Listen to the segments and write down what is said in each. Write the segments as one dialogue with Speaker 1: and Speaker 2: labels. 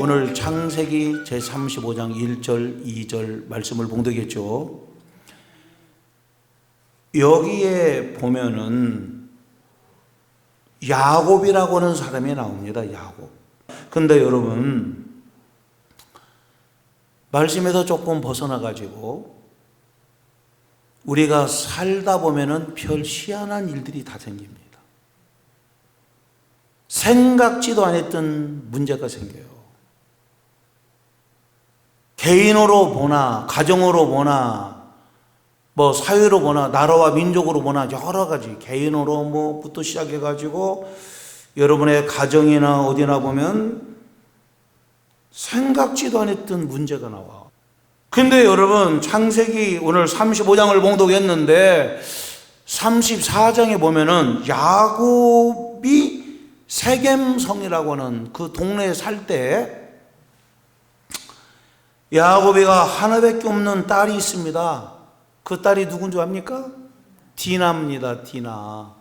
Speaker 1: 오늘 창세기 제35장 1절 2절 말씀을 봉독했죠. 여기에 보면은 야곱이라고 하는 사람이 나옵니다. 야곱. 근데 여러분, 말씀에서 조금 벗어나 가지고 우리가 살다 보면은 별 희한한 일들이 다 생깁니다. 생각지도 않았던 문제가 생겨요. 개인으로 보나 가정으로 보나 뭐 사회로 보나 나라와 민족으로 보나 여러 가지 개인으로 뭐부터 시작해 가지고 여러분의 가정이나 어디나 보면 생각지도 않았던 문제가 나와. 근데 여러분, 창세기 오늘 35장을 봉독했는데 34장에 보면은 야곱이 세겜성이라고 하는 그 동네에 살 때 야곱이가 하나밖에 없는 딸이 있습니다. 그 딸이 누군지 압니까? 디나입니다. 디나.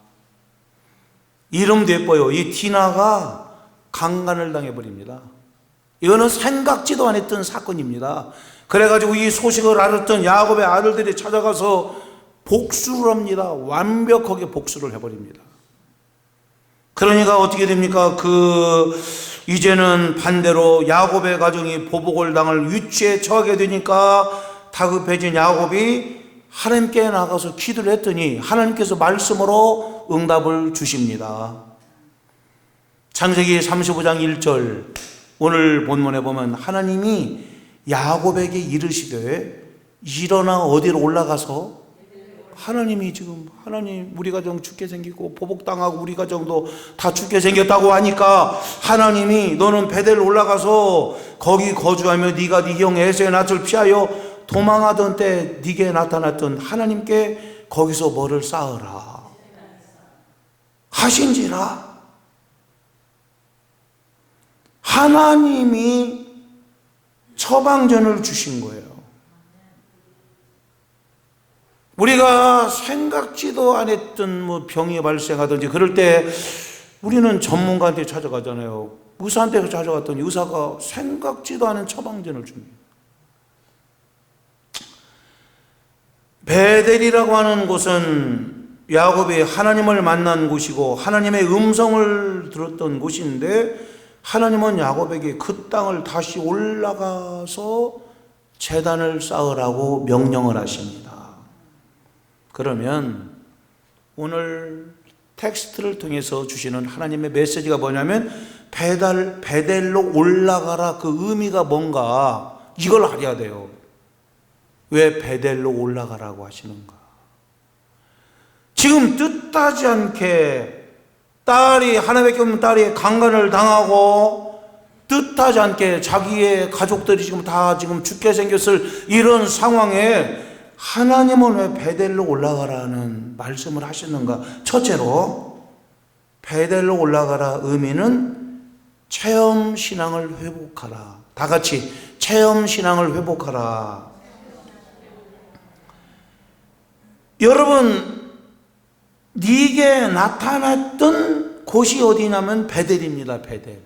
Speaker 1: 이름도 예뻐요. 이 디나가 강간을 당해버립니다. 이거는 생각지도 않았던 사건입니다. 그래가지고 이 소식을 알았던 야곱의 아들들이 찾아가서 복수를 합니다. 완벽하게 복수를 해버립니다. 그러니까 어떻게 됩니까? 이제는 반대로 야곱의 가정이 보복을 당할 위치에 처하게 되니까 다급해진 야곱이 하나님께 나가서 기도를 했더니 하나님께서 말씀으로 응답을 주십니다. 창세기 35장 1절 오늘 본문에 보면 하나님이 야곱에게 이르시되 일어나 어디로 올라가서 하나님이 지금 우리 가정 죽게 생기고 보복당하고 우리 가정도 다 죽게 생겼다고 하니까 하나님이 너는 베델로 올라가서 거기 거주하며 네가 네 형 에서의 낯을 피하여 도망하던 때 네게 나타났던 하나님께 거기서 뭐를 쌓으라 하신지라. 하나님이 처방전을 주신 거예요. 우리가 생각지도 않았던 병이 발생하든지 그럴 때 우리는 전문가한테 찾아가잖아요. 의사한테 찾아갔더니 의사가 생각지도 않은 처방전을 줍니다. 베델이라고 하는 곳은 야곱이 하나님을 만난 곳이고 하나님의 음성을 들었던 곳인데 하나님은 야곱에게 그 땅을 다시 올라가서 제단을 쌓으라고 명령을 하십니다. 그러면 오늘 텍스트를 통해서 주시는 하나님의 메시지가 뭐냐면 베델로 올라가라. 그 의미가 뭔가 이걸 알아야 돼요. 왜 베델로 올라가라고 하시는가? 지금 뜻하지 않게 딸이 하나밖에 없는 딸이 강간을 당하고 뜻하지 않게 자기의 가족들이 다 죽게 생겼을 이런 상황에 하나님은 왜 베델로 올라가라는 말씀을 하셨는가? 첫째로 베델로 올라가라 의미는 체험 신앙을 회복하라. 다 같이 체험 신앙을 회복하라. 여러분, 네게 나타났던 곳이 어디냐면 베델입니다. 베델.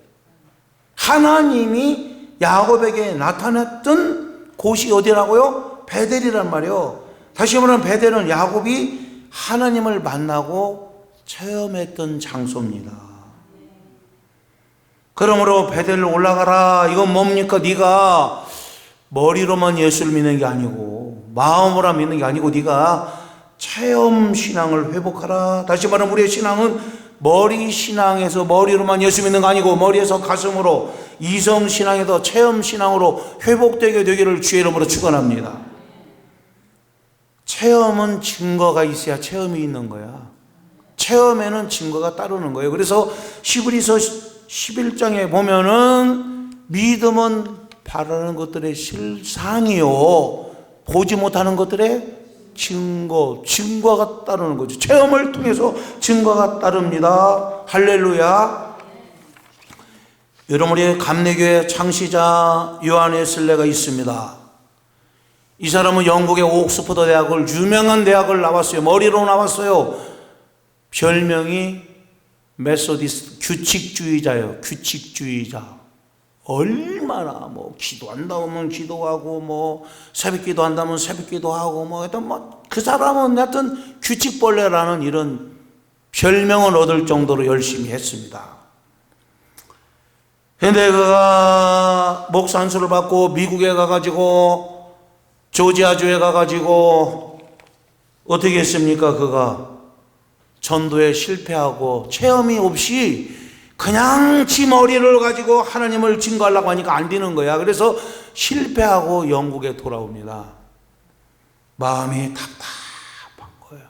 Speaker 1: 하나님이 야곱에게 나타났던 곳이 어디라고요? 베델이란 말이에요. 다시 말하면 베델은 야곱이 하나님을 만나고 체험했던 장소입니다. 그러므로 베델로 올라가라. 이건 뭡니까? 네가 머리로만 예수를 믿는 게 아니고 마음으로 믿는 게 아니고 네가 체험 신앙을 회복하라. 다시 말하면 우리의 신앙은 머리 신앙에서 머리로만 예수 믿는 거 아니고 머리에서 가슴으로 이성 신앙에서 체험 신앙으로 회복되게 되기를 주의 이름으로 축원합니다. 체험은 증거가 있어야 체험이 있는 거야. 체험에는 증거가 따르는 거예요. 그래서 히브리서 11장에 보면은 믿음은 바라는 것들의 실상이요 보지 못하는 것들의 증거가 따르는 거죠. 체험을 통해서 증거가 따릅니다. 할렐루야. 여러분, 우리 감리교회 창시자 요한 웨슬레가 있습니다. 이 사람은 영국의 옥스퍼드 대학을 유명한 대학을 나왔어요. 머리로 나왔어요. 별명이 메소디스트 규칙주의자예요. 규칙주의자. 얼마나 뭐 기도한다면 기도하고 뭐 새벽 기도한다면 새벽 기도하고 뭐 하여튼 뭐 그 사람은 하여튼 규칙벌레라는 이런 별명을 얻을 정도로 열심히 했습니다. 근데 그가 목사 안수를 받고 미국에 가가지고 조지아주에 가가지고 어떻게 했습니까? 그가 전도에 실패하고 체험이 없이 그냥 지 머리를 가지고 하나님을 증거하려고 하니까 안 되는 거야. 그래서 실패하고 영국에 돌아옵니다. 마음이 답답한 거예요.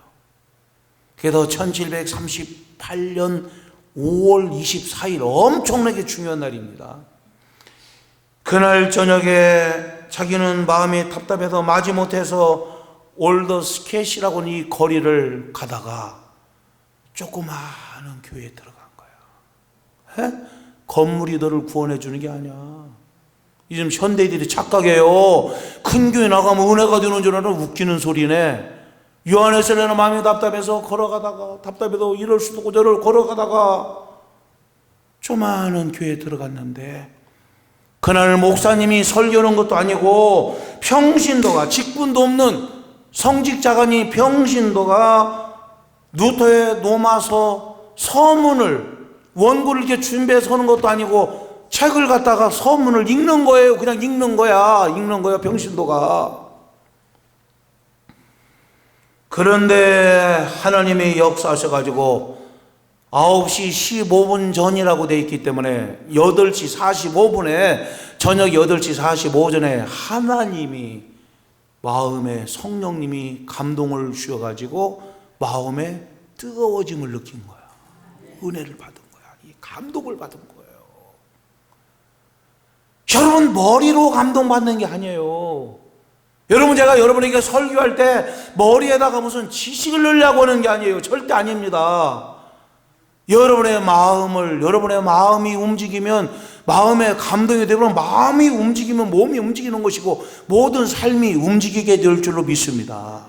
Speaker 1: 그래서 1738년 5월 24일 엄청나게 중요한 날입니다. 그날 저녁에 자기는 마음이 답답해서 마지못해서 올더 스케시라고 하는 이 거리를 가다가 조그마한 교회에 들어간 거예요. 건물이 너를 구원해 주는 게 아니야. 요즘 현대인들이 착각해요. 큰 교회 나가면 은혜가 되는 줄 알아. 웃기는 소리네. 요한에서는 마음이 답답해서 걸어가다가 답답해도 이럴 수도 없고 저럴 걸어가다가 조그마한 교회에 들어갔는데 그날 목사님이 설교하는 것도 아니고 평신도가 직분도 없는 성직자가니 평신도가 누터에 놓아서 서문을 원고를 이렇게 준비해서 하는 것도 아니고 책을 갖다가 서문을 읽는 거예요. 그냥 읽는 거야. 읽는 거야, 평신도가. 그런데 하나님이 역사하셔가지고 9시 15분 전이라고 돼 있기 때문에 8시 45분에 저녁 8시 45분에 하나님이 마음에 성령님이 감동을 주셔가지고 마음에 뜨거워짐을 느낀 거야. 은혜를 받은 거야. 이 감동을 받은 거예요. 여러분 머리로 감동받는 게 아니에요. 여러분 제가 여러분에게 설교할 때 머리에다가 무슨 지식을 넣으려고 하는 게 아니에요. 절대 아닙니다. 여러분의 마음이 움직이면 마음에 감동이 되면 마음이 움직이면 몸이 움직이는 것이고 모든 삶이 움직이게 될 줄로 믿습니다.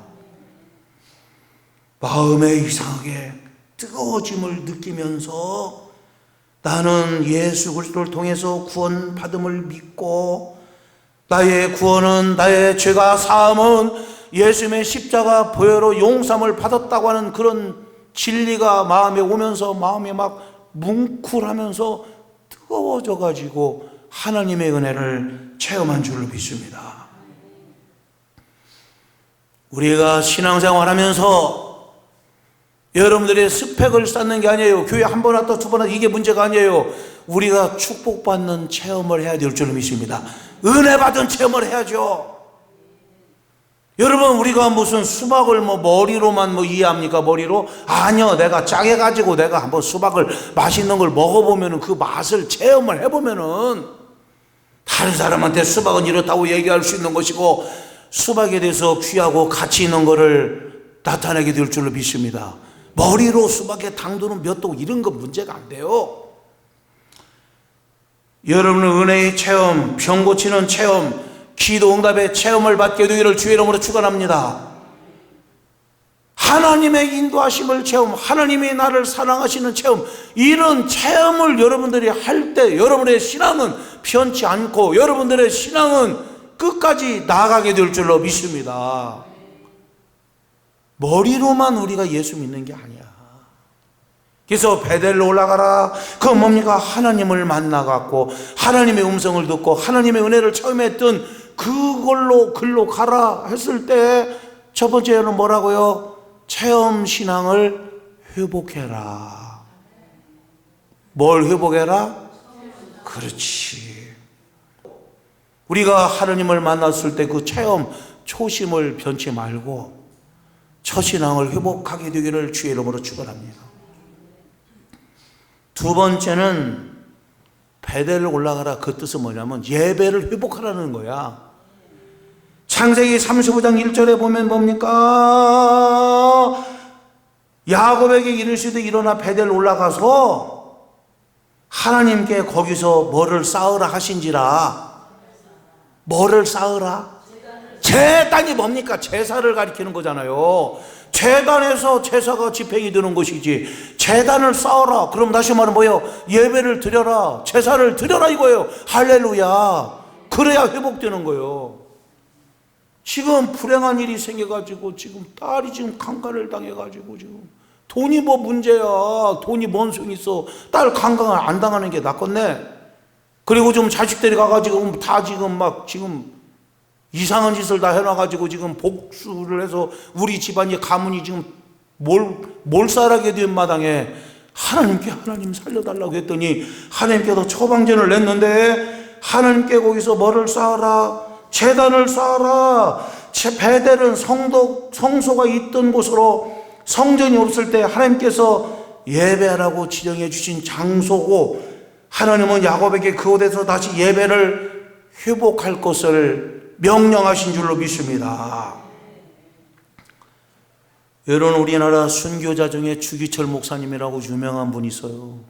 Speaker 1: 마음에 이상하게 뜨거워짐을 느끼면서 나는 예수 그리스도를 통해서 구원받음을 믿고 나의 구원은 나의 죄가 사함은 예수님의 십자가 보혈로 용서함을 받았다고 하는 그런 진리가 마음에 오면서 마음이 막 뭉클하면서 뜨거워져 가지고 하나님의 은혜를 체험한 줄로 믿습니다. 우리가 신앙생활하면서 여러분들의 스펙을 쌓는 게 아니에요. 교회 한 번 왔다 두 번 왔다 이게 문제가 아니에요. 우리가 축복받는 체험을 해야 될 줄로 믿습니다. 은혜 받은 체험을 해야죠. 여러분 우리가 무슨 수박을 머리로만 이해합니까? 머리로? 아니요. 내가 짜게 가지고 내가 한번 수박을 맛있는 걸 먹어보면은 그 맛을 체험을 해보면은 다른 사람한테 수박은 이렇다고 얘기할 수 있는 것이고 수박에 대해서 귀하고 가치 있는 거를 나타내게 될 줄로 믿습니다. 머리로 수박에 당도는 몇 도 이런 건 문제가 안 돼요. 여러분은 은혜의 체험, 병 고치는 체험, 기도 응답의 체험을 받게 되기를 주의 이름으로 축원합니다. 하나님의 인도하심을 체험, 하나님이 나를 사랑하시는 체험, 이런 체험을 여러분들이 할 때 여러분의 신앙은 변치 않고 여러분들의 신앙은 끝까지 나아가게 될 줄로 믿습니다. 머리로만 우리가 예수 믿는 게 아니야. 그래서 베델로 올라가라. 그건 뭡니까? 하나님을 만나갖고 하나님의 음성을 듣고 하나님의 은혜를 체험했던 그걸로 글로 가라 했을 때 첫 번째는 뭐라고요? 체험 신앙을 회복해라. 뭘 회복해라? 그렇지. 우리가 하나님을 만났을 때 그 체험 초심을 변치 말고 첫 신앙을 회복하게 되기를 주의 이름으로 축원합니다. 두 번째는 베델로 올라가라. 그 뜻은 뭐냐면 예배를 회복하라는 거야. 창세기 35장 1절에 보면 뭡니까? 야곱에게 이르시되 일어나 베델 올라가서 하나님께 거기서 뭐를 쌓으라 하신지라. 뭐를 쌓으라? 제단이 뭡니까? 제사를 가리키는 거잖아요. 제단에서 제사가 집행이 되는 것이지. 제단을 쌓아라. 그럼 다시 말하면 뭐예요? 예배를 드려라. 제사를 드려라 이거예요. 할렐루야. 그래야 회복되는 거예요. 지금 불행한 일이 생겨가지고 지금 딸이 지금 강간을 당해가지고 지금 돈이 뭐 문제야. 돈이 뭔 소용이 있어. 딸 강간을 안 당하는 게 낫겠네. 그리고 좀 자식들이 가가지고 다 지금 막 지금 이상한 짓을 다 해놔가지고 지금 복수를 해서 우리 집안이 가문이 지금 몰살하게 된 마당에 하나님께 하나님 살려달라고 했더니 하나님께서 처방전을 냈는데 하나님께 거기서 뭐를 쌓아라? 제단을 쌓아라. 베델은 성소가 있던 곳으로 성전이 없을 때 하나님께서 예배하라고 지정해 주신 장소고 하나님은 야곱에게 그곳에서 다시 예배를 회복할 것을 명령하신 줄로 믿습니다. 여러분, 우리나라 순교자 중에 주기철 목사님이라고 유명한 분이 있어요.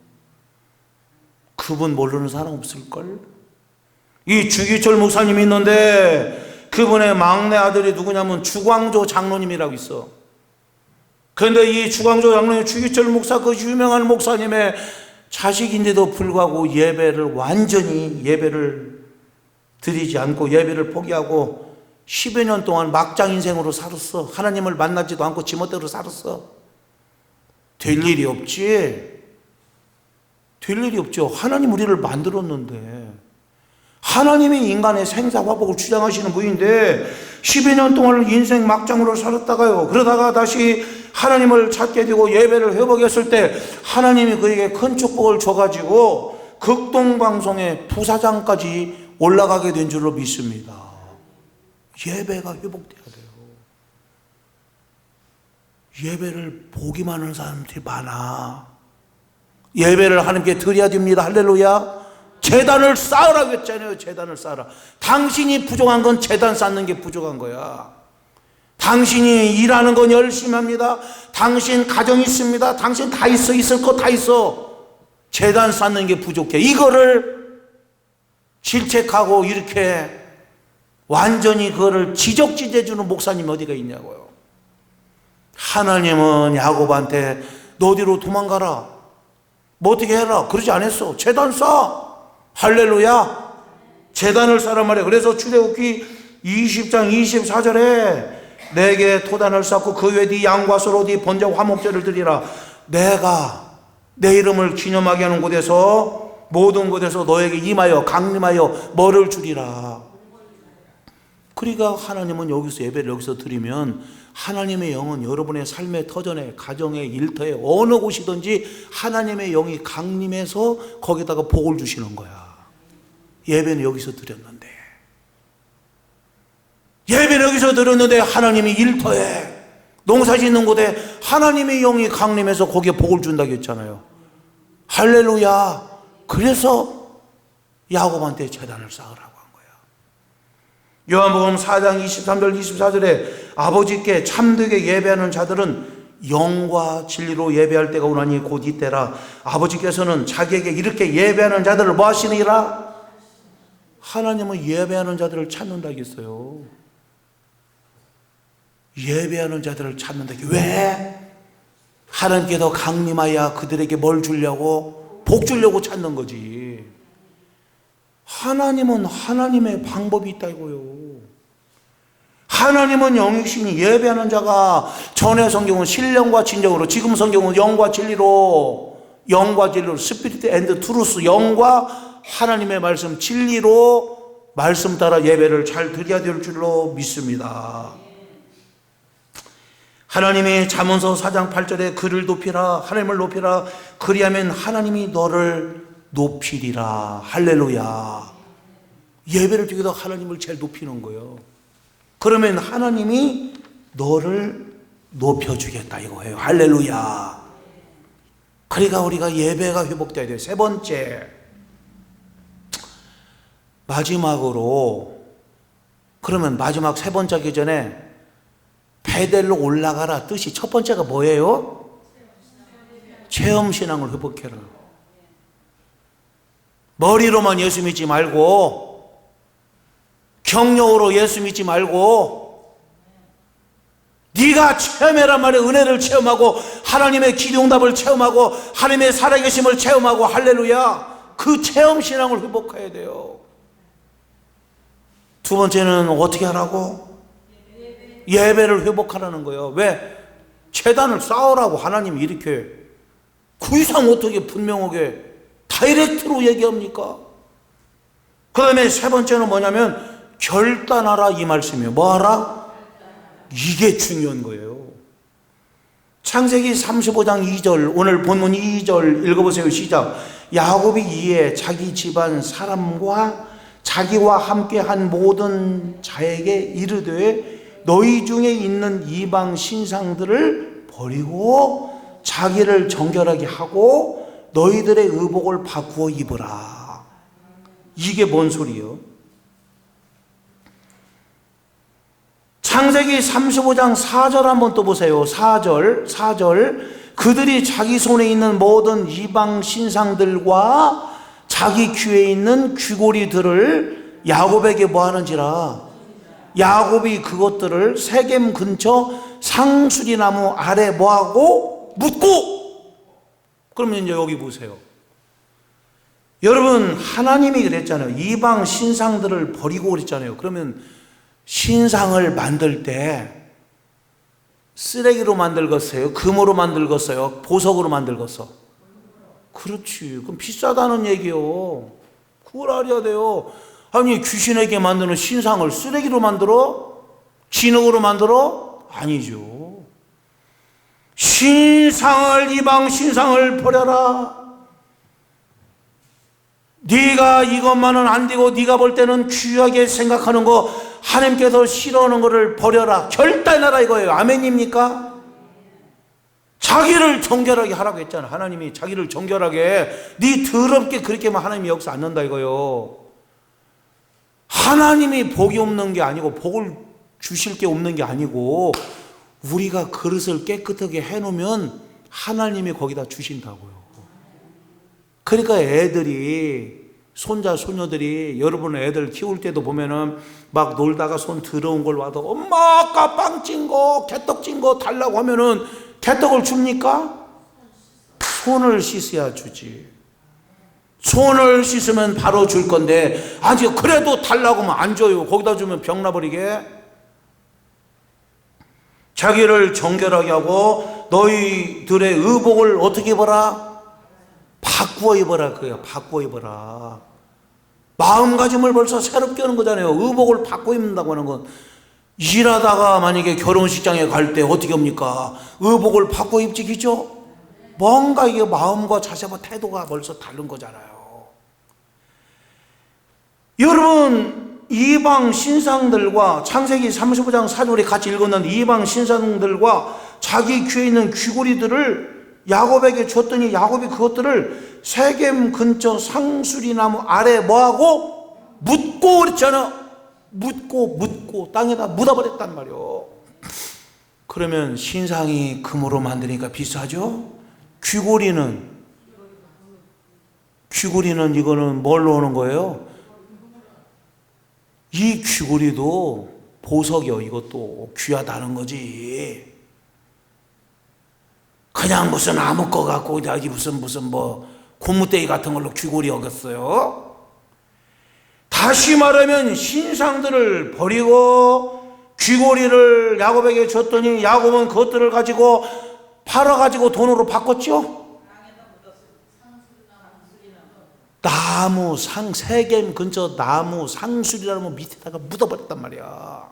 Speaker 1: 그분 모르는 사람 없을걸? 이 주기철 목사님이 있는데 그분의 막내 아들이 누구냐면 주광조 장로님이라고 있어. 그런데 이 주광조 장로님, 주기철 목사, 그 유명한 목사님의 자식인데도 불구하고 완전히 예배를 드리지 않고 예배를 포기하고 10여 년 동안 막장 인생으로 살았어. 하나님을 만나지도 않고 지멋대로 살았어. 될 일이 없지. 될 일이 없죠. 하나님 우리를 만들었는데, 하나님이 인간의 생사화복을 주장하시는 분인데 10여 년 동안 인생 막장으로 살았다가요, 그러다가 다시 하나님을 찾게 되고 예배를 회복했을 때 하나님이 그에게 큰 축복을 줘가지고 극동방송의 부사장까지 올라가게 된 줄로 믿습니다. 예배가 회복돼야 돼요. 예배를 보기만 하는 사람들이 많아. 예배를 하나님께 드려야 됩니다. 할렐루야. 제단을 쌓으라고 했잖아요. 제단을 쌓으라. 당신이 부족한 건 제단 쌓는 게 부족한 거야. 당신이 일하는 건 열심히 합니다. 당신 가정이 있습니다. 당신 다 있어. 있을 거 다 있어. 제단 쌓는 게 부족해. 이거를 질책하고 이렇게 완전히 그거를 지적지지해 주는 목사님 어디가 있냐고요. 하나님은 야곱한테 너 어디로 도망가라, 뭐 어떻게 해라 그러지 않았어. 제단 쌓아. 할렐루야. 제단을 쌓란 말이야. 그래서 출애굽기 20장 24절에 내게 토단을 쌓고 그 위에 네 양과 소로 네 번제와 화목제를 드리라. 내가 내 이름을 기념하게 하는 곳에서 모든 곳에서 너에게 임하여 강림하여 뭐를 주리라. 그러니까 하나님은 여기서 예배를 여기서 드리면 하나님의 영은 여러분의 삶의 터전에, 가정에, 일터에 어느 곳이든지 하나님의 영이 강림해서 거기다가 복을 주시는 거야. 예배는 여기서 드렸는데, 예배는 여기서 드렸는데 하나님이 일터에, 농사 짓는 곳에 하나님의 영이 강림해서 거기에 복을 준다고 했잖아요. 할렐루야. 그래서 야곱한테 제단을 쌓으라고 한 거야. 요한복음 4장 23절 24절에 아버지께 참되게 예배하는 자들은 영과 진리로 예배할 때가 오나니 곧 이때라. 아버지께서는 자기에게 이렇게 예배하는 자들을 뭐 하시니라? 하나님은 예배하는 자들을 찾는다고 했어요. 예배하는 자들을 찾는다. 왜? 하나님께서 강림하여 그들에게 뭘 주려고? 복 주려고 찾는 거지. 하나님은 하나님의 방법이 있다고요. 하나님은 영이시니 예배하는 자가, 전의 성경은 신령과 진정으로, 지금 성경은 영과 진리로 스피릿 앤드 트루스, 영과 하나님의 말씀 진리로 말씀 따라 예배를 잘 드려야 될 줄로 믿습니다. 하나님이 잠언서 4장 8절에 그를 높이라, 하나님을 높이라, 그리하면 하나님이 너를 높이리라. 할렐루야. 예배를 드리다 하나님을 제일 높이는 거예요. 그러면 하나님이 너를 높여주겠다 이거예요. 할렐루야. 그러니까 우리가 예배가 회복돼야 돼요. 세 번째, 마지막으로, 그러면 마지막 세 번째 하기 전에 베델로 올라가라 뜻이 첫 번째가 뭐예요? 체험신앙을 회복해라. 머리로만 예수 믿지 말고, 경력으로 예수 믿지 말고, 네가 체험해란 말이야. 은혜를 체험하고 하나님의 기도응답을 체험하고 하나님의 살아계심을 체험하고 할렐루야. 그 체험 신앙을 회복해야 돼요. 두 번째는 어떻게 하라고? 예배를 회복하라는 거예요. 왜? 제단을 쌓으라고 하나님이 이렇게 그 이상 어떻게 분명하게 다이렉트로 얘기합니까? 그 다음에 세 번째는 뭐냐면 결단하라 이 말씀이에요. 뭐하라? 이게 중요한 거예요. 창세기 35장 2절 오늘 본문 2절 읽어보세요. 시작. 야곱이 이에 자기 집안 사람과 자기와 함께한 모든 자에게 이르되 너희 중에 있는 이방 신상들을 버리고 자기를 정결하게 하고 너희들의 의복을 바꾸어 입으라. 이게 뭔 소리예요? 창세기 35장 4절 한번 또 보세요. 4절 그들이 자기 손에 있는 모든 이방 신상들과 자기 귀에 있는 귀고리들을 야곱에게 뭐하는지라 야곱이 그것들을 세겜 근처 상수리나무 아래 뭐하고 묻고. 그러면 이제 여기 보세요. 여러분 하나님이 그랬잖아요. 이방 신상들을 버리고 그랬잖아요. 그러면 신상을 만들 때 쓰레기로 만들겠어요? 금으로 만들겠어요? 보석으로 만들겠어? 그렇지. 그럼 비싸다는 얘기요. 그걸 알아야 돼요. 아니 귀신에게 만드는 신상을 쓰레기로 만들어? 진흙으로 만들어? 아니죠. 신상을 이방 신상을 버려라. 네가 이것만은 안 되고 네가 볼 때는 귀하게 생각하는 거 하나님께서 싫어하는 거를 버려라. 결단하라 이거예요. 아멘입니까? 자기를 정결하게 하라고 했잖아. 하나님이 자기를 정결하게 네 더럽게 그렇게만 하나님이 역사 안 넣는다 이거요. 하나님이 복이 없는 게 아니고 복을 주실 게 없는 게 아니고 우리가 그릇을 깨끗하게 해놓으면 하나님이 거기다 주신다고요. 그러니까 애들이 손자 소녀들이 여러분 애들 키울 때도 보면은 막 놀다가 손 더러운 걸 와도 엄마 아까 빵 찐 거 개떡 찐 거 달라고 하면은 개떡을 줍니까? 손을 씻어야 주지. 손을 씻으면 바로 줄 건데 아니 그래도 달라고 하면 안 줘요. 거기다 주면 병 나버리게. 자기를 정결하게 하고 너희들의 의복을 어떻게 입어라? 바꾸어 입어라. 그래요. 바꾸어 입어라. 마음가짐을 벌써 새롭게 하는 거잖아요. 의복을 바꾸어 입는다고 하는 건 일하다가 만약에 결혼식장에 갈 때 어떻게 합니까? 의복을 바꾸어 입지 기죠? 뭔가 이게 마음과 자세와 태도가 벌써 다른 거잖아요. 여러분 이방 신상들과 창세기 35장 4절에 같이 읽었는데 이방 신상들과 자기 귀에 있는 귀고리들을 야곱에게 줬더니 야곱이 그것들을 세겜 근처 상수리나무 아래 뭐하고 묻고 그랬잖아. 묻고 땅에다 묻어버렸단 말이요. 그러면 신상이 금으로 만드니까 비싸죠. 귀고리는 이거는 뭘로 오는 거예요? 이 귀고리도 보석이요. 이것도 귀하다는 거지. 그냥 무슨 아무 거 갖고 여기 무슨 뭐 고무대기 같은 걸로 귀고리 어겼어요. 다시 말하면 신상들을 버리고 귀고리를 야곱에게 줬더니 야곱은 그것들을 가지고 팔아가지고 돈으로 바꿨죠. 나무 세겜 근처 나무 상수리라는 밑에다가 묻어버렸단 말이야.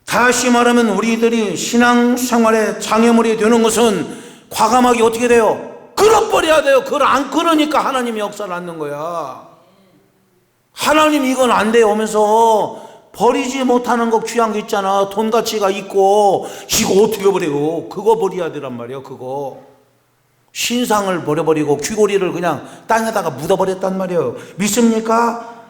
Speaker 1: 다시 말하면 우리들이 신앙생활의 장애물이 되는 것은 과감하게 어떻게 돼요? 끊어버려야 돼요. 그걸 안 끊으니까 하나님이 역사를 않는 거야. 하나님 이건 안 돼요 하면서 버리지 못하는 거 귀한 거 있잖아. 돈 가치가 있고 이거 어떻게 버려요? 그거 버려야 되란 말이에요. 그거 신상을 버려버리고 귀고리를 그냥 땅에다가 묻어버렸단 말이에요. 믿습니까?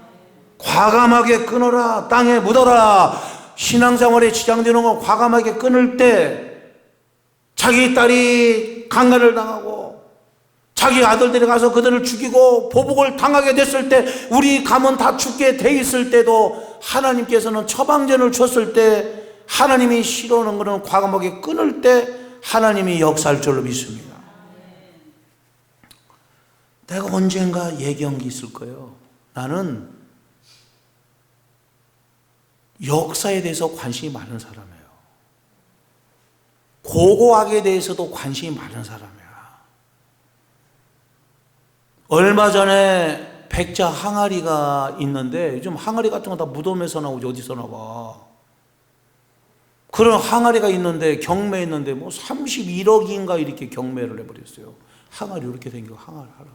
Speaker 1: 과감하게 끊어라. 땅에 묻어라. 신앙생활에 지장되는 거 과감하게 끊을 때 자기 딸이 강간을 당하고 자기 아들들이 가서 그들을 죽이고 보복을 당하게 됐을 때 우리 가문 다 죽게 돼 있을 때도 하나님께서는 처방전을 줬을 때 하나님이 싫어하는 것은 과감하게 끊을 때 하나님이 역사할 줄로 믿습니다. 내가 언젠가 얘기한 게 있을 거예요. 나는 역사에 대해서 관심이 많은 사람이에요. 고고학에 대해서도 관심이 많은 사람이야. 얼마 전에 백자 항아리가 있는데 요즘 항아리 같은 거 다 무덤에서 나오지 어디서 나와. 그런 항아리가 있는데 경매했는데 뭐 31억인가 이렇게 경매를 해버렸어요. 항아리 이렇게 생겨 항아리 하나.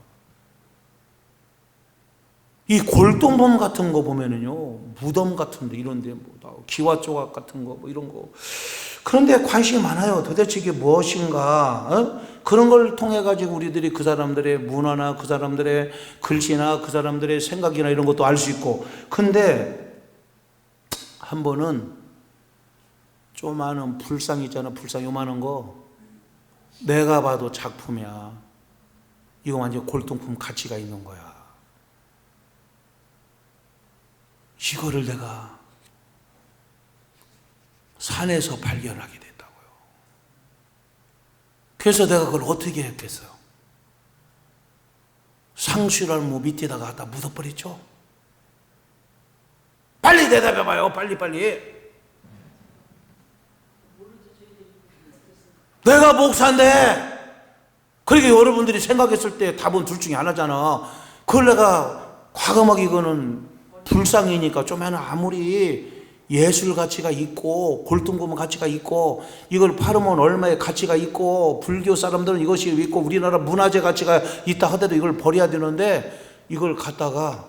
Speaker 1: 이 골동품 같은 거 보면은요 무덤 같은데 이런데 뭐 기와 조각 같은 거 뭐 이런 거 그런데 관심이 많아요. 도대체 이게 무엇인가? 그런 걸 통해 가지고 우리들이 그 사람들의 문화나 그 사람들의 글씨나 그 사람들의 생각이나 이런 것도 알 수 있고. 근데 한 번은 조그마한 불상 있잖아. 불상 요만한 거 내가 봐도 작품이야. 이거 완전 골동품 가치가 있는 거야. 이거를 내가 산에서 발견하게 됐다고요. 그래서 내가 그걸 어떻게 했겠어요? 상수라무 밑에다가 갖다 묻어버렸죠. 빨리 대답해봐요. 빨리. 내가 목사인데 그렇게 여러분들이 생각했을 때 답은 둘 중에 하나잖아. 그걸 내가 과감하게 이거는 불상이니까 좀 아무리 예술 가치가 있고 골동품 가치가 있고 이걸 팔으면 얼마의 가치가 있고 불교 사람들은 이것이 있고 우리나라 문화재 가치가 있다 하더라도 이걸 버려야 되는데 이걸 갖다가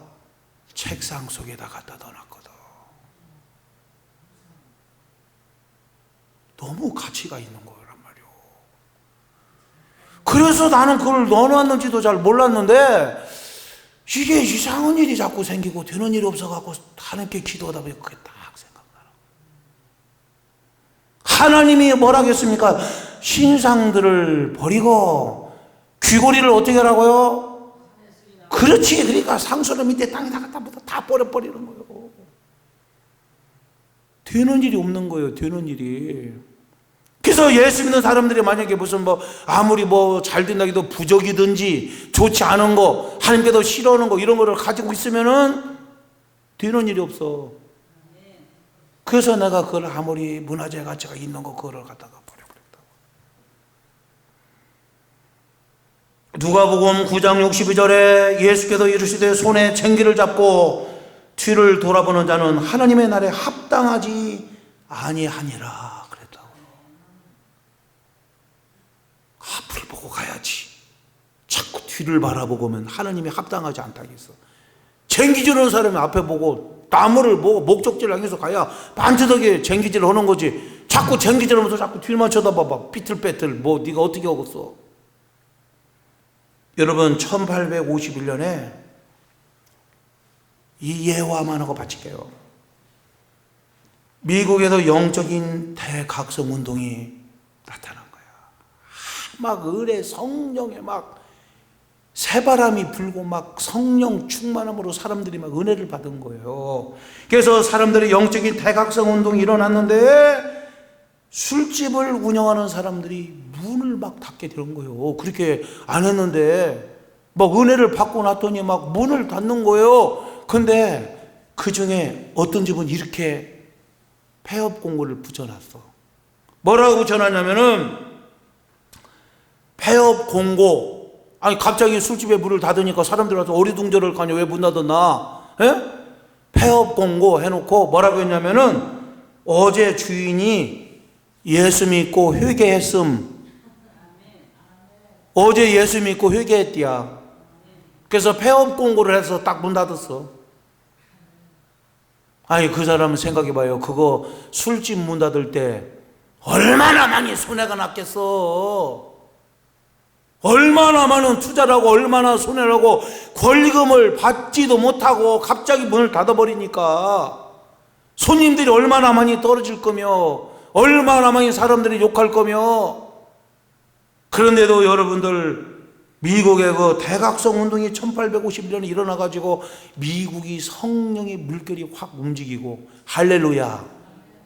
Speaker 1: 책상 속에다 갖다 넣어놨거든. 너무 가치가 있는 거란 말이오. 그래서 나는 그걸 넣어놨는지도 잘 몰랐는데 이게 이상한 일이 자꾸 생기고 되는 일이 없어갖고 하나님께 기도하다 보니 그게 딱 생각나요. 하나님이 뭐라 하겠습니까? 신상들을 버리고 귀고리를 어떻게 하라고요? 그렇지. 그러니까 상수를 밑에 땅에다 갖다 다 버려버리는 거예요. 되는 일이 없는 거예요. 되는 일이. 그래서 예수 믿는 사람들이 만약에 무슨 아무리 잘 된다 해도 부적이든지 좋지 않은 거 하나님께서 싫어하는 거 이런 거를 가지고 있으면은 되는 일이 없어. 그래서 내가 그걸 아무리 문화재 가치가 있는 거 그거를 갖다가 버려버렸다고. 누가복음 9장 62절에 예수께서 이르시되 손에 쟁기를 잡고 뒤를 돌아보는 자는 하나님의 날에 합당하지 아니하니라. 앞을 보고 가야지. 자꾸 뒤를 바라보고면 하나님이 합당하지 않다겠어. 쟁기질하는 사람이 앞에 보고 나무를 보고 목적지를 향해서 가야 반듯하게 쟁기질을 하는 거지. 자꾸 쟁기질하면서 자꾸 뒤만 쳐다봐봐. 삐틀빼틀 네가 어떻게 하겠어. 여러분 1851년에 이 예화만 하고 바칠게요. 미국에서 영적인 대각성 운동이 나타나. 막 을의 성령에 막 새바람이 불고 막 성령 충만함으로 사람들이 막 은혜를 받은 거예요. 그래서 사람들이 영적인 대각성 운동이 일어났는데 술집을 운영하는 사람들이 문을 막 닫게 된 거예요. 그렇게 안 했는데 막 은혜를 받고 났더니 막 문을 닫는 거예요. 근데 그 중에 어떤 집은 이렇게 폐업 공고를 붙여놨어. 뭐라고 붙여놨냐면은 폐업 공고. 아니 갑자기 술집에 문을 닫으니까 사람들 와서 어리둥절할 거 아니야. 왜 문 닫았나? 폐업 공고 해놓고 뭐라고 했냐면은 어제 주인이 예수 믿고 회개했음. 어제 예수 믿고 회개했디야. 그래서 폐업 공고를 해서 딱 문 닫았어. 아니 그 사람은 생각해봐요. 그거 술집 문 닫을 때 얼마나 많이 손해가 났겠어. 얼마나 많은 투자를 하고 얼마나 손해를 하고 권리금을 받지도 못하고 갑자기 문을 닫아버리니까 손님들이 얼마나 많이 떨어질 거며 얼마나 많이 사람들이 욕할 거며. 그런데도 여러분들 미국의 그 대각성 운동이 1851년에 일어나가지고 미국이 성령의 물결이 확 움직이고, 할렐루야.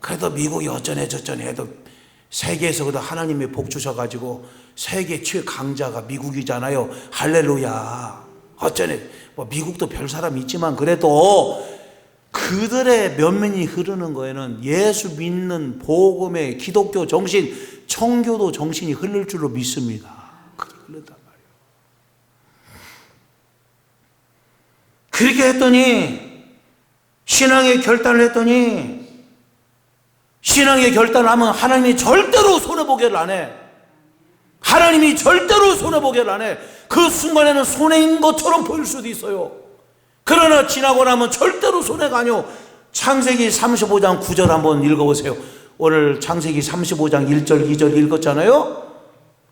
Speaker 1: 그래도 미국이 어쩌네 저쩌네 해도 세계에서 그래도 하나님이 복 주셔가지고 세계 최강자가 미국이잖아요. 할렐루야. 어쩌네. 뭐 미국도 별 사람 있지만 그래도 그들의 면면이 흐르는 거에는 예수 믿는 복음의 기독교 정신, 청교도 정신이 흐를 줄로 믿습니다. 그게 흐른단 말이에요. 그렇게 했더니, 신앙의 결단을 했더니, 신앙의 결단을 하면 하나님이 절대로 손해보게를 안 해. 하나님이 절대로 손해보게를 안 해. 그 순간에는 손해인 것처럼 보일 수도 있어요. 그러나 지나고 나면 절대로 손해가 아니요. 창세기 35장 9절 한번 읽어보세요. 오늘 창세기 35장 1절 2절 읽었잖아요.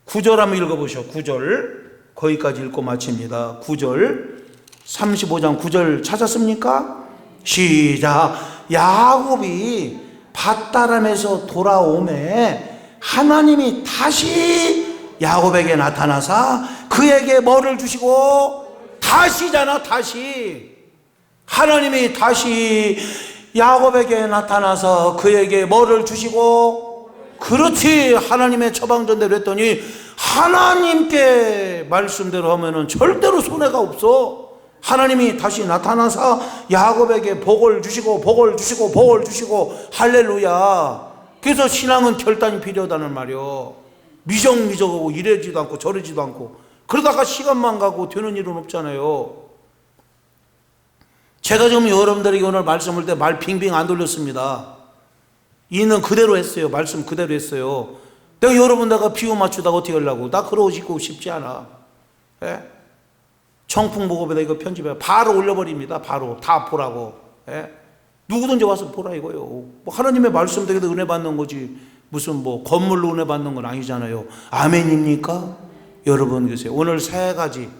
Speaker 1: 9절 한번 읽어보시오. 9절 거기까지 읽고 마칩니다. 9절 35장 9절 찾았습니까? 시작. 야곱이 밧다람에서 돌아오매 하나님이 다시 야곱에게 나타나사 그에게 뭐를 주시고, 다시잖아, 다시. 하나님이 다시 야곱에게 나타나서 그에게 뭐를 주시고, 그렇지. 하나님의 처방전대로 했더니 하나님께 말씀대로 하면은 절대로 손해가 없어. 하나님이 다시 나타나서 야곱에게 복을 주시고 복을 주시고 복을 주시고, 할렐루야. 그래서 신앙은 결단이 필요하다는 말이요. 미적미적하고 이러지도 않고 저러지도 않고 그러다가 시간만 가고 되는 일은 없잖아요. 제가 지금 여러분들에게 오늘 말씀을 때 말 빙빙 안 돌렸습니다. 있는 그대로 했어요. 말씀 그대로 했어요. 내가 여러분들과 비유 맞추다가 어떻게 하려고. 나 그러고 싶지 않아. 예? 청풍복음에다 이거 편집해 바로 올려버립니다. 바로 다 보라고. 예? 누구든지 와서 보라 이거요. 뭐 하나님의 말씀 되게 은혜 받는 거지 무슨 뭐 건물로 은혜 받는 건 아니잖아요. 아멘입니까? 여러분 계세요. 오늘 세 가지.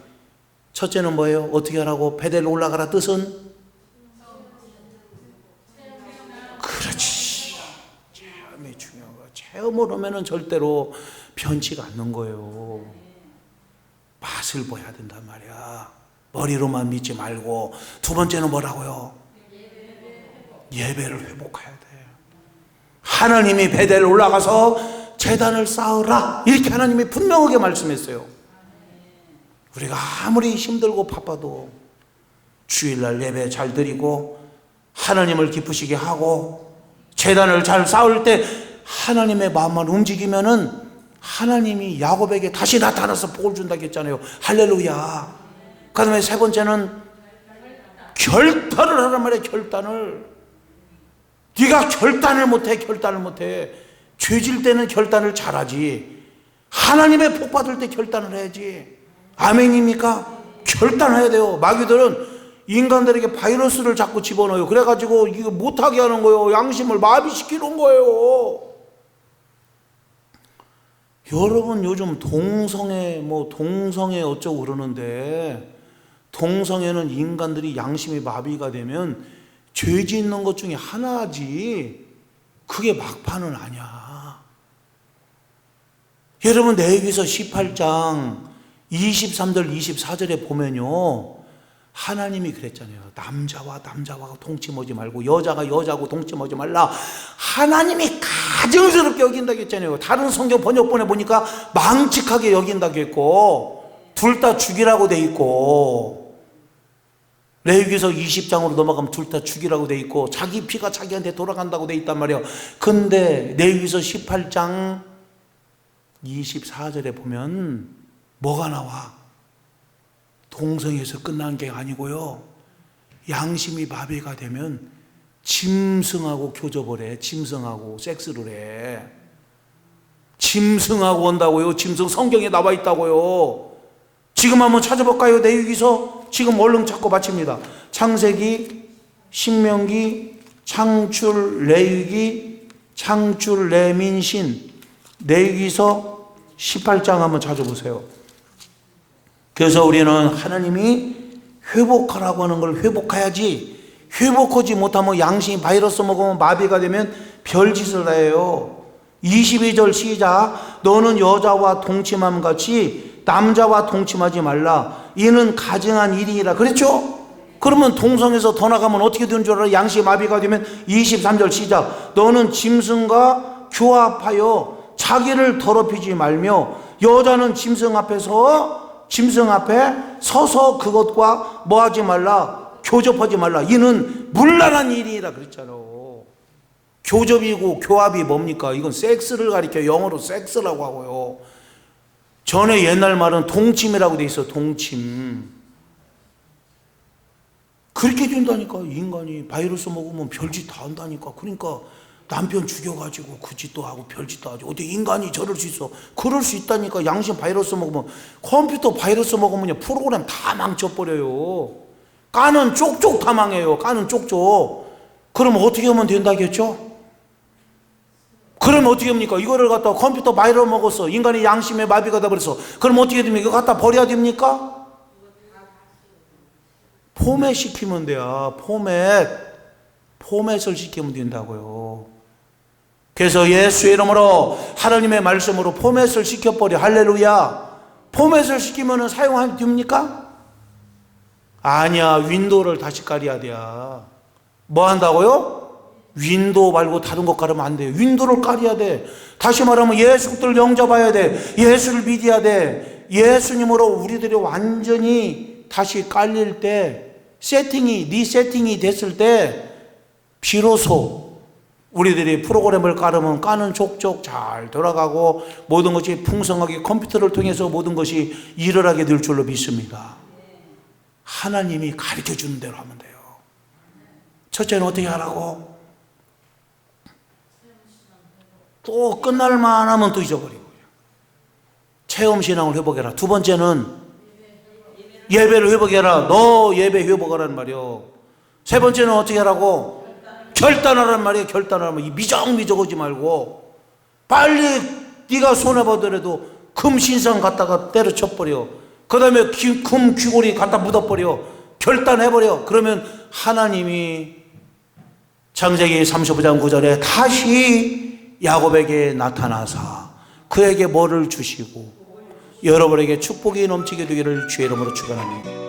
Speaker 1: 첫째는 뭐예요? 어떻게 하라고? 베델 올라가라 뜻은? 그렇지. 체험이 중요한 거야. 체험을 하면은 절대로 변치가 않는 거예요. 맛을 보여야 된단 말이야. 머리로만 믿지 말고. 두 번째는 뭐라고요? 예배를 회복해야 돼. 하나님이 베델 올라가서 제단을 쌓으라 이렇게 하나님이 분명하게 말씀했어요. 우리가 아무리 힘들고 바빠도 주일날 예배 잘 드리고 하나님을 기쁘시게 하고 제단을 잘 쌓을 때 하나님의 마음만 움직이면은 하나님이 야곱에게 다시 나타나서 복을 준다고 했잖아요. 할렐루야. 그 다음에 세 번째는 결단을 하란 말이에요. 결단을. 네가 결단을 못해. 죄질 때는 결단을 잘하지. 하나님의 복 받을 때 결단을 해야지. 아멘입니까? 결단해야 돼요. 마귀들은 인간들에게 바이러스를 자꾸 집어넣어요. 그래가지고 이거 못하게 하는 거예요. 양심을 마비시키는 거예요. 여러분 요즘 동성애 어쩌고 그러는데, 동성애는 인간들이 양심이 마비가 되면 죄 짓는 것 중에 하나지 그게 막판은 아니야. 여러분 레위기서 18장 23절 24절에 보면요, 하나님이 그랬잖아요. 남자와 동침하지 말고 여자가 여자하고 동침하지 말라. 하나님이 가증스럽게 여긴다고 했잖아요. 다른 성경 번역본에 보니까 망측하게 여긴다고 했고, 둘 다 죽이라고 돼 있고, 레위기서 20장으로 넘어가면 둘 다 죽이라고 돼 있고, 자기 피가 자기한테 돌아간다고 돼 있단 말이에요. 근데 레위기서 18장 24절에 보면 뭐가 나와? 동성애에서 끝난 게 아니고요, 양심이 마비가 되면 짐승하고 교접을 해. 짐승하고 섹스를 해. 짐승하고 온다고요. 짐승 성경에 나와 있다고요. 지금 한번 찾아볼까요? 레위기서. 지금 얼른 찾고 마칩니다. 창세기, 신명기, 창출, 레위기, 창출, 레민신, 레위기서 18장 한번 찾아보세요. 그래서 우리는 하나님이 회복하라고 하는 걸 회복해야지, 회복하지 못하면 양심이 바이러스 먹으면 마비가 되면 별짓을 해요. 22절 시작. 너는 여자와 동침함 같이 남자와 동침하지 말라. 이는 가증한 일이라. 그랬죠? 그러면 동성에서 더 나가면 어떻게 되는 줄 알아? 양심 마비가 되면 23절 시작. 너는 짐승과 교합하여 자기를 더럽히지 말며 여자는 짐승 앞에 서서 그것과 뭐하지 말라? 교접하지 말라. 이는 문란한 일이라 그랬잖아. 교접이고 교합이 뭡니까? 이건 섹스를 가리켜. 영어로 섹스라고 하고요. 전에 옛날 말은 동침이라고 돼 있어. 동침. 그렇게 된다니까. 인간이 바이러스 먹으면 별짓 다 한다니까. 그러니까 남편 죽여가지고 그 짓도 하고 별짓도 하죠. 어떻게 인간이 저럴 수 있어? 그럴 수 있다니까. 양심 바이러스 먹으면, 컴퓨터 바이러스 먹으면 프로그램 다 망쳐버려요. 까는 쪽쪽 다 망해요. 까는 쪽쪽. 그러면 어떻게 하면 된다겠죠? 그러면 어떻게 합니까? 이거를 갖다 컴퓨터 바이러스 먹었어. 인간의 양심에 마비가 돼버렸어. 그럼 어떻게 됩니까? 이거 갖다 버려야 됩니까? 포맷 시키면 돼요. 포맷을 시키면 된다고요. 그래서 예수의 이름으로 하나님의 말씀으로 포맷을 시켜버려. 할렐루야. 포맷을 시키면 사용하면 됩니까? 아니야. 윈도우를 다시 깔아야 돼요. 뭐 한다고요? 윈도우 말고 다른 것 깔으면 안 돼요. 윈도우를 깔아야 돼. 다시 말하면 예수를 영접해야 돼. 예수를 믿어야 돼. 예수님으로 우리들이 완전히 다시 깔릴 때, 리세팅이 됐을 때 비로소 우리들이 프로그램을 깔으면 까는 족족 잘 돌아가고 모든 것이 풍성하게 컴퓨터를 통해서 모든 것이 일을 하게 될 줄로 믿습니다. 하나님이 가르쳐 주는 대로 하면 돼요. 첫째는 어떻게 하라고? 또 끝날 만하면 또 잊어버리고. 체험신앙을 회복해라. 두 번째는 예배를 회복해라. 너 예배 회복하라는 말이요. 세 번째는 어떻게 하라고? 결단하라는 말이에요. 결단하라면 미적미적하지 말고 빨리 네가 손해보더라도 금신상 갖다가 때려쳐버려. 그 다음에 금 귀고리 갖다 묻어버려. 결단해버려. 그러면 하나님이 창세기 35장 9절에 다시 야곱에게 나타나사 그에게 뭐를 주시고 여러분에게 축복이 넘치게 되기를 주의 이름으로 축원합니다.